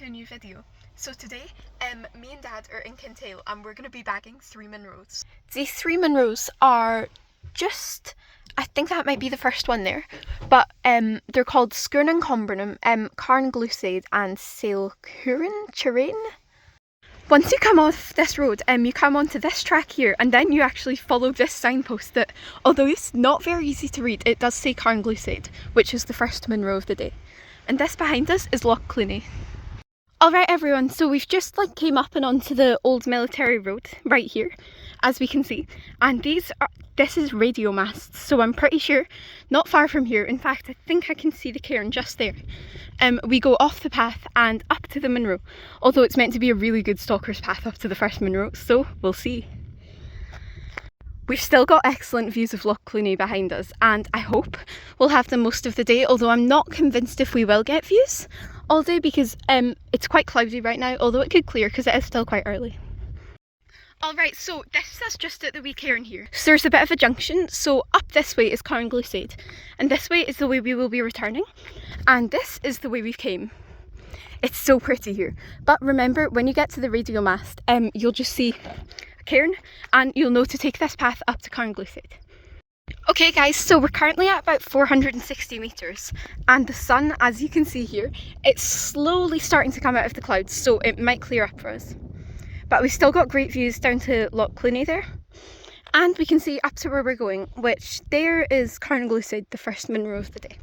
to a new video. So today, me and Dad are in Kintail and we're going to be bagging 3 Munros. These 3 Munros are just, I think that might be the first one there, but they're called SGURR NAN CONBHAIREAN, CARN GHLUSAID and CHAORAINN. Once you come off this road, you come onto this track here and then you actually follow this signpost that, although it's not very easy to read, it does say CARN GHLUSAID, which is the first Munro of the day. And this behind us is Loch Cluny. Alright everyone, so we've just came up and onto the old military road right here, as we can see, and this is radio masts, so I'm pretty sure not far from here, in fact I think I can see the cairn just there. We go off the path and up to the Munro, although it's meant to be a really good stalker's path up to the first Munro, so we'll see. We've still got excellent views of Loch Cluny behind us, and I hope we'll have them most of the day, although I'm not convinced if we will get views all day because it's quite cloudy right now, although it could clear because it is still quite early. Alright, so this is just at the wee cairn here. So there's a bit of a junction, so up this way is CARN GHLUSAID, and this way is the way we will be returning, and this is the way we came. It's so pretty here, but remember when you get to the radio mast, you'll just see cairn and you'll know to take this path up to CARN GHLUSAID. Okay guys, so we're currently at about 460 metres and the sun, as you can see here, it's slowly starting to come out of the clouds, so it might clear up for us. But we've still got great views down to Loch Cluny there, and we can see up to where we're going, which there is CARN GHLUSAID, the first Munro of the day.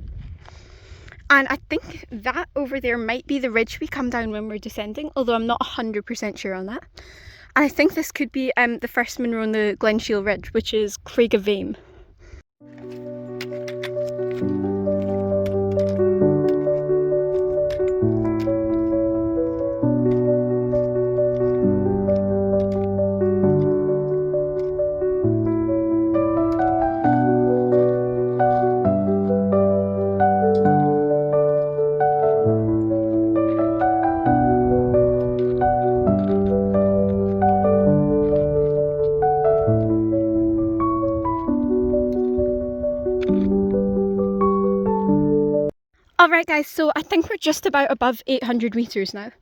And I think that over there might be the ridge we come down when we're descending, although I'm not 100% sure on that. And I think this could be the first Munro on the Glenshiel Ridge, which is Craig of Vame. Alright guys, so I think we're just about above 800 metres now,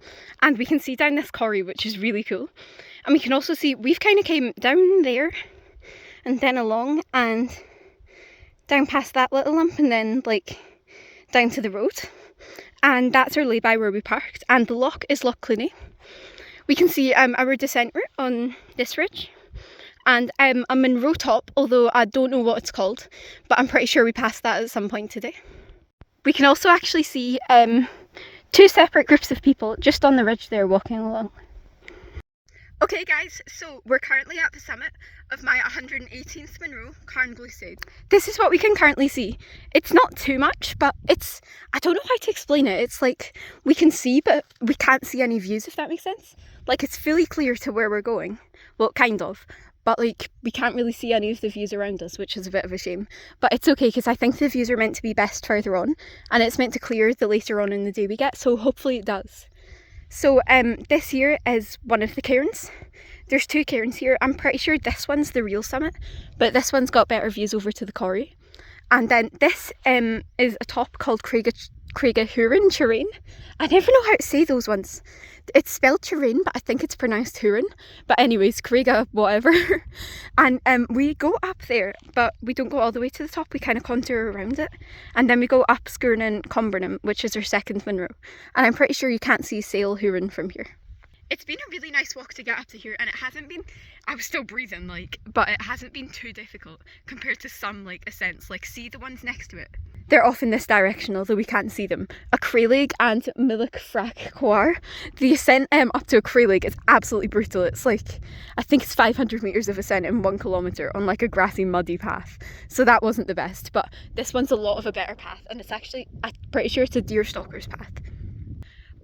and we can see down this corrie, which is really cool. And we can also see we've kind of came down there and then along and down past that little lump and then down to the road, and that's our lay-by where we parked, and the loch is Loch Cluny. We can see our descent route on this ridge, and a Munro top, although I don't know what it's called, but I'm pretty sure we passed that at some point today. We can also actually see 2 separate groups of people just on the ridge there walking along. Okay guys, so we're currently at the summit of my 118th Munro, CARN GHLUSAID. This is what we can currently see. It's not too much, but I don't know how to explain it. It's we can see, but we can't see any views, if that makes sense. It's fully clear to where we're going. Well, kind of. But we can't really see any of the views around us, which is a bit of a shame. But it's okay, because I think the views are meant to be best further on, and it's meant to clear the later on in the day we get, so hopefully it does. So this here is one of the cairns. There's 2 cairns here. I'm pretty sure this one's the real summit, but this one's got better views over to the corrie. And then this is a top called CHAORAINN. I never know how to say those ones. It's spelled Charain, but I think it's pronounced Huron. But anyways, Craiga, whatever. And we go up there, but we don't go all the way to the top. We kind of contour around it. And then we go up SGURR NAN CONBHAIREAN, which is our second Munro. And I'm pretty sure you can't see Sail Huron from here. It's been a really nice walk to get up to here, and it hasn't been, I was still breathing but it hasn't been too difficult compared to some ascents, see the ones next to it. They're off in this direction, although we can't see them. A Crayleg and Milloch Frac Coir. The ascent up to a Crayleg is absolutely brutal. It's I think it's 500 metres of ascent in 1 kilometre on a grassy, muddy path. So that wasn't the best, but this one's a lot of a better path, and it's actually, I'm pretty sure it's a deer stalker's path.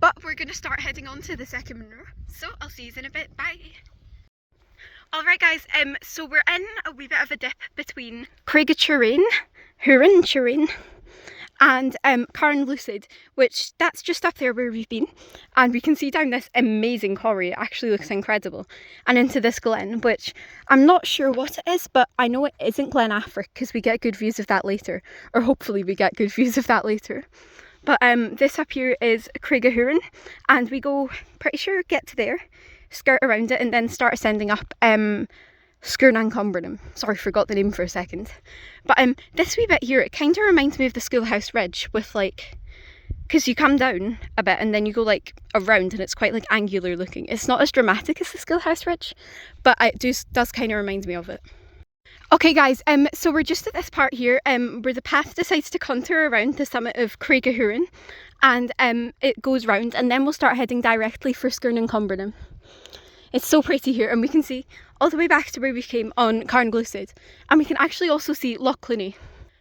But we're going to start heading on to the second Munro, so I'll see you in a bit. Bye! Alright guys, so we're in a wee bit of a dip between CHAORAINN, Charain, and CARN GHLUSAID, which that's just up there where we've been, and we can see down this amazing corrie. It actually looks incredible, and into this glen, which I'm not sure what it is, but I know it isn't Glen Affric because we get good views of that later, or hopefully we get good views of that later. But this up here is CARN GHLUSAID, and we go, pretty sure, get to there, skirt around it, and then start ascending up SGURR NAN CONBHAIREAN. Sorry, forgot the name for a second. But this wee bit here, it kind of reminds me of the Schoolhouse Ridge, with like, because you come down a bit and then you go like around, and it's quite like angular looking. It's not as dramatic as the Schoolhouse Ridge, but it does kind of remind me of it. Okay guys, so we're just at this part here where the path decides to contour around the summit of CARN GHLUSAID, and it goes round, and then we'll start heading directly for SGURR NAN CONBHAIREAN. It's so pretty here, and we can see all the way back to where we came on CARN GHLUSAID, and we can actually also see Loch Cluny.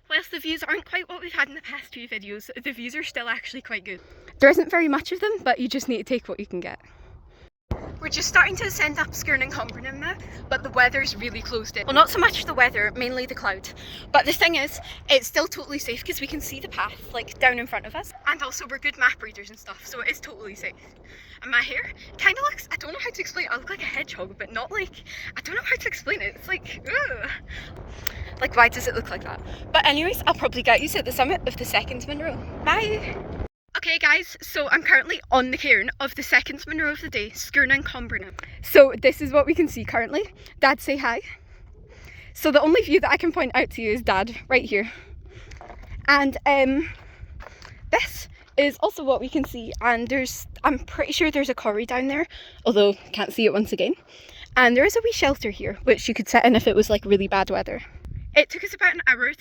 Whilst the views aren't quite what we've had in the past few videos, the views are still actually quite good. There isn't very much of them, but you just need to take what you can get. We're just starting to ascend up SGURR NAN CONBHAIREAN now, but the weather's really closed in. Well, not so much the weather, mainly the cloud. But the thing is, it's still totally safe because we can see the path like down in front of us. And also we're good map readers and stuff, so it is totally safe. And my hair kind of looks, I don't know how to explain it, I look like a hedgehog, but not like, I don't know how to explain it. It's like, ugh. Like, why does it look like that? But anyways, I'll probably get you at the summit of the second Munro. Bye! Okay guys, so I'm currently on the cairn of the second Munro of the day, SGURR NAN CONBHAIREAN. So this is what we can see currently. Dad, say hi. So the only view that I can point out to you is Dad, right here. And this is also what we can see, and I'm pretty sure there's a quarry down there, although can't see it once again. And there is a wee shelter here, which you could sit in if it was like really bad weather. It took us about an hour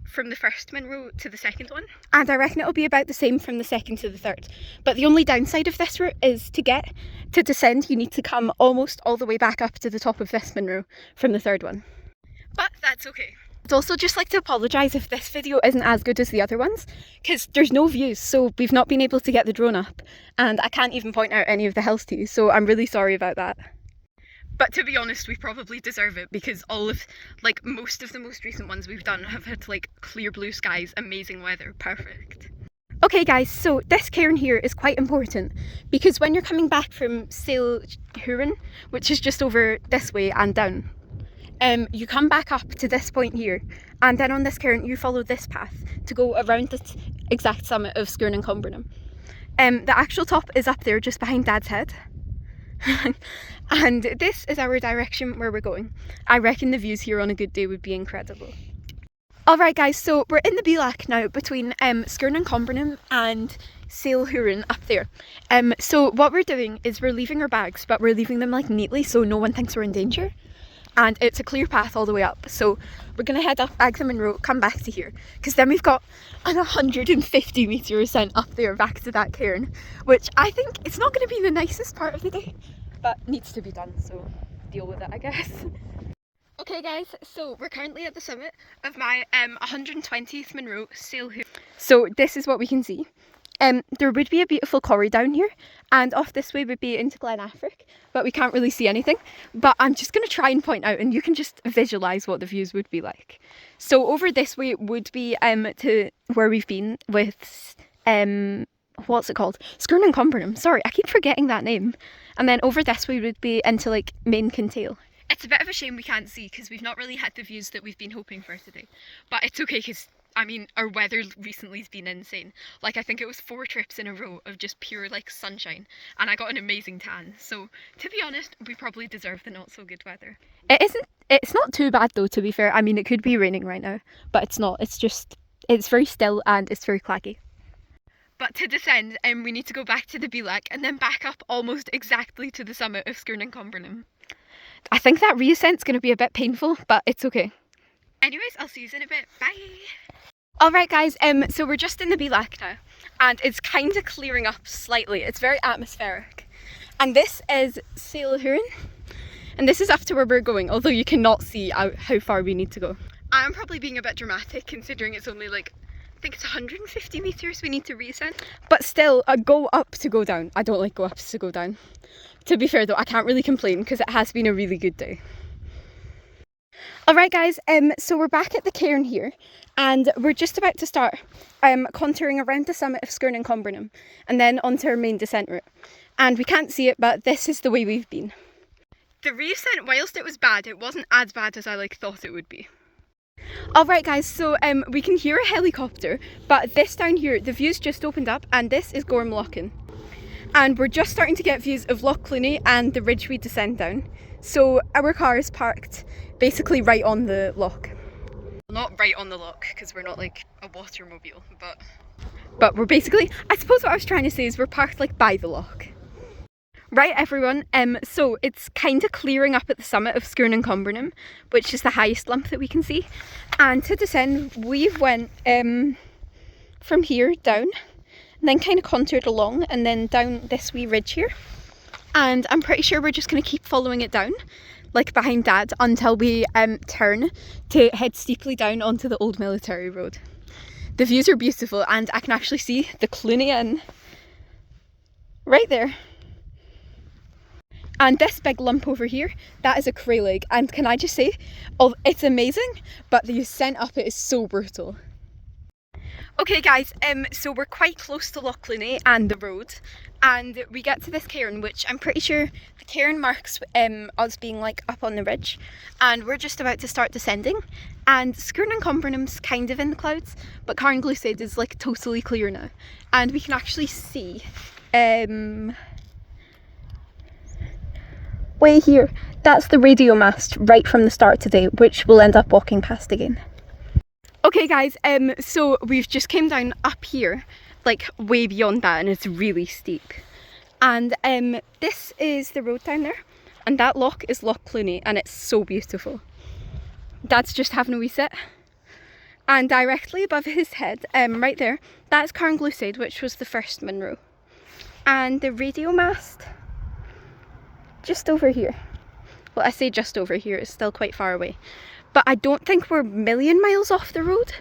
from the first Munro to the second one, and I reckon it'll be about the same from the second to the third. But the only downside of this route is to descend, you need to come almost all the way back up to the top of this Munro from the third one. But that's okay. I'd also just like to apologise if this video isn't as good as the other ones, because there's no views, so we've not been able to get the drone up, and I can't even point out any of the hills to you, so I'm really sorry about that. But to be honest, we probably deserve it, because most of the most recent ones we've done have had like clear blue skies, amazing weather, perfect. Okay guys, so this cairn here is quite important, because when you're coming back from CHAORAINN, which is just over this way and down, you come back up to this point here, and then on this cairn you follow this path to go around the exact summit of SGURR NAN CONBHAIREAN. The actual top is up there just behind Dad's head. And this is our direction where we're going. I reckon the views here on a good day would be incredible. Alright guys, so we're in the Bielach now between SGURR NAN CONBHAIREAN and CHAORAINN up there. So what we're doing is we're leaving our bags, but we're leaving them like neatly so no one thinks we're in danger. And it's a clear path all the way up, so we're going to head up Agdam Munro, come back to here, because then we've got an 150 metre ascent up there back to that cairn, which I think it's not going to be the nicest part of the day, but needs to be done, so deal with it, I guess. Okay guys, so we're currently at the summit of my 120th Munro, CHAORAINN. So this is what we can see. There would be a beautiful quarry down here, and off this way would be into Glen Affric, but we can't really see anything. But I'm just going to try and point out, and you can just visualise what the views would be like. So over this way would be to where we've been with, what's it called? SGURR NAN CONBHAIREAN. Sorry, I keep forgetting that name. And then over this way would be into like Main Kintail. It's a bit of a shame we can't see because we've not really had the views that we've been hoping for today. But it's okay because, I mean, our weather recently has been insane. Like, I think it was 4 trips in a row of just pure, like, sunshine. And I got an amazing tan. So, to be honest, we probably deserve the not so good weather. It's not too bad though, to be fair. I mean, it could be raining right now, but it's not. It's very still and it's very claggy. But to descend, we need to go back to the Bielach and then back up almost exactly to the summit of SGURR NAN CONBHAIREAN. I think that reascent's going to be a bit painful, but it's okay. Anyways, I'll see you in a bit. Bye! Alright guys, so we're just in the Bielach now, and it's kind of clearing up slightly. It's very atmospheric. And this is CHAORAINN, and this is up to where we're going, although you cannot see how far we need to go. I'm probably being a bit dramatic considering it's only like, I think it's 150 metres we need to reascend. But still, a go up to go down. I don't like go ups to go down. To be fair though, I can't really complain because it has been a really good day. Alright guys, so we're back at the cairn here, and we're just about to start contouring around the summit of SGURR NAN CONBHAIREAN and then onto our main descent route. And we can't see it, but this is the way we've been. The reascent, whilst it was bad, it wasn't as bad as I thought it would be. Alright guys, so we can hear a helicopter, but this down here, the view's just opened up, and this is Gormlochan. And we're just starting to get views of Loch Cluny and the ridge we descend down. So our car is parked basically right on the loch. Not right on the loch, because we're not like a watermobile, but we're basically, I suppose what I was trying to say is we're parked like by the loch. Right everyone, so it's kind of clearing up at the summit of SGURR Nan Conbhairean, which is the highest lump that we can see. And to descend, we've went from here down, and then kind of contoured along, and then down this wee ridge here. And I'm pretty sure we're just going to keep following it down, like behind Dad, until we turn to head steeply down onto the old military road. The views are beautiful, and I can actually see the Cluny Inn right there. And this big lump over here, that is a craig, and can I just say, oh, it's amazing, but the ascent up it is so brutal. Okay guys, so we're quite close to Loch Cluny and the road, and we get to this cairn, which I'm pretty sure the cairn marks us being like up on the ridge, and we're just about to start descending. And SGURR Nan Conbhairnean's kind of in the clouds, but CARN GHLUSAID is like totally clear now, and we can actually see way here, that's the radio mast right from the start today, which we'll end up walking past again. Okay guys, so we've just came down up here, like way beyond that, and it's really steep. And this is the road down there, and that loch is Loch Cluny, and it's so beautiful. Dad's just having a wee sit. And directly above his head, right there, that's CARN GHLUSAID, which was the first Munro. And the radio mast, just over here. Well, I say just over here, it's still quite far away. But I don't think we're a million miles off the road.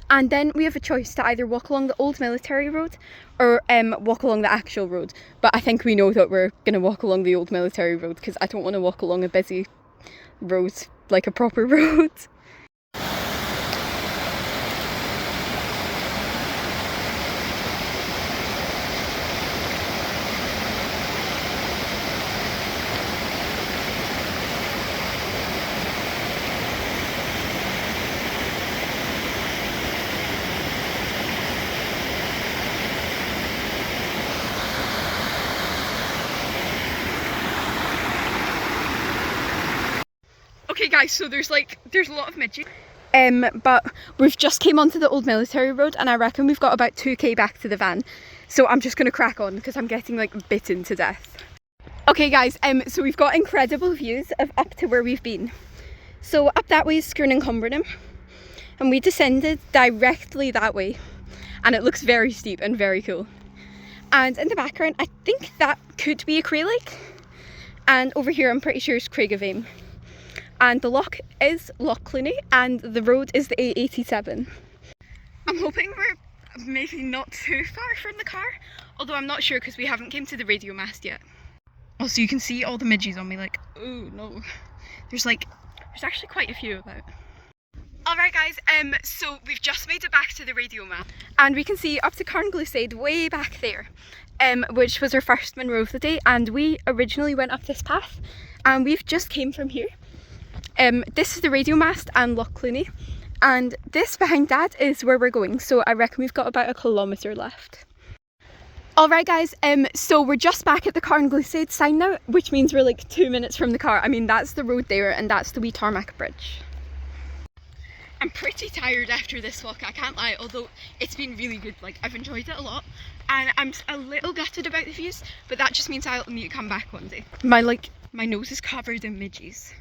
And then we have a choice to either walk along the old military road or walk along the actual road. But I think we know that we're going to walk along the old military road, because I don't want to walk along a busy road, like a proper road. Okay guys, so there's a lot of midges. But we've just came onto the old military road, and I reckon we've got about 2k back to the van. So I'm just gonna crack on, because I'm getting like bitten to death. Okay guys, so we've got incredible views of up to where we've been. So up that way is SGURR Nan Conbhairean, and we descended directly that way, and it looks very steep and very cool. And in the background, I think that could be a craig, and over here I'm pretty sure it's Craigavame. And the loch is Loch Cluny, and the road is the A87. I'm hoping we're maybe not too far from the car, although I'm not sure because we haven't came to the radio mast yet. Also, you can see all the midges on me, like, oh no. There's actually quite a few about. Alright guys, so we've just made it back to the radio mast, and we can see up to CARN GHLUSAID way back there, which was our first Munro of the day, and we originally went up this path, and we've just came from here. This is the radio mast and Loch Cluny, and this behind Dad is where we're going, so I reckon we've got about a kilometre left. Alright guys, so we're just back at the CARN GHLUSAID sign now, which means we're like 2 minutes from the car. I mean, that's the road there, and that's the wee tarmac bridge. I'm pretty tired after this walk, I can't lie, although it's been really good. Like, I've enjoyed it a lot, and I'm a little gutted about the views, but that just means I'll need to come back one day. My nose is covered in midges.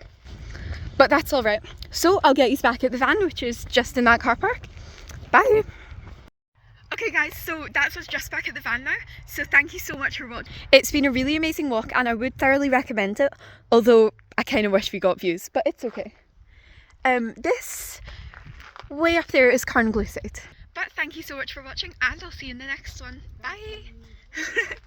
But that's alright. So I'll get you back at the van, which is just in that car park. Bye! Okay guys, so that's us just back at the van now, so thank you so much for watching. It's been a really amazing walk, and I would thoroughly recommend it, although I kind of wish we got views, but it's okay. This way up there is CARN GHLUSAID. But thank you so much for watching, and I'll see you in the next one. Bye!